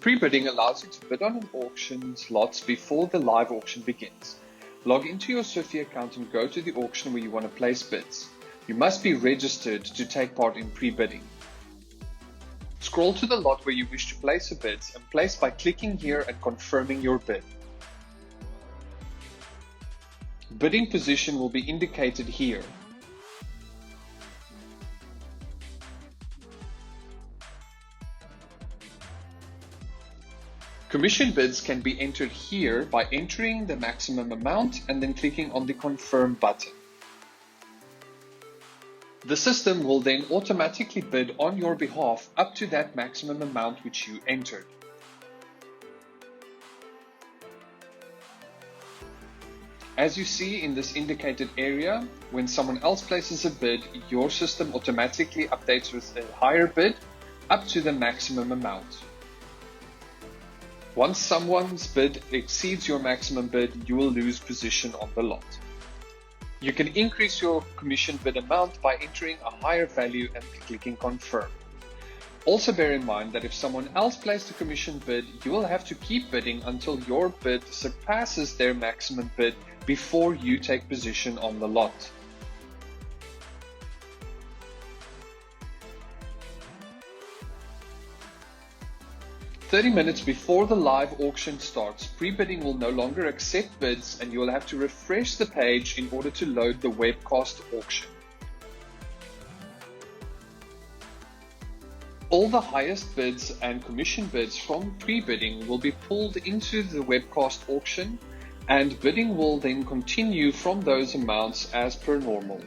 Pre-bidding allows you to bid on an auction's lots before the live auction begins. Log into your SwiftVEE account and go to the auction where you want to place bids. You must be registered to take part in pre-bidding. Scroll to the lot where you wish to place a bid and place by clicking here and confirming your bid. Bidding position will be indicated here. Commission bids can be entered here by entering the maximum amount and then clicking on the confirm button. The system will then automatically bid on your behalf up to that maximum amount which you entered. As you see in this indicated area, when someone else places a bid, your system automatically updates with a higher bid up to the maximum amount. Once someone's bid exceeds your maximum bid, you will lose position on the lot. You can increase your commission bid amount by entering a higher value and clicking confirm. Also bear in mind that if someone else placed a commission bid, you will have to keep bidding until your bid surpasses their maximum bid before you take position on the lot. "30 minutes before the live auction starts, pre-bidding will no longer accept bids and you will have to refresh the page in order to load the webcast auction. All the highest bids and commission bids from pre-bidding will be pulled into the webcast auction, and bidding will then continue from those amounts as per normal.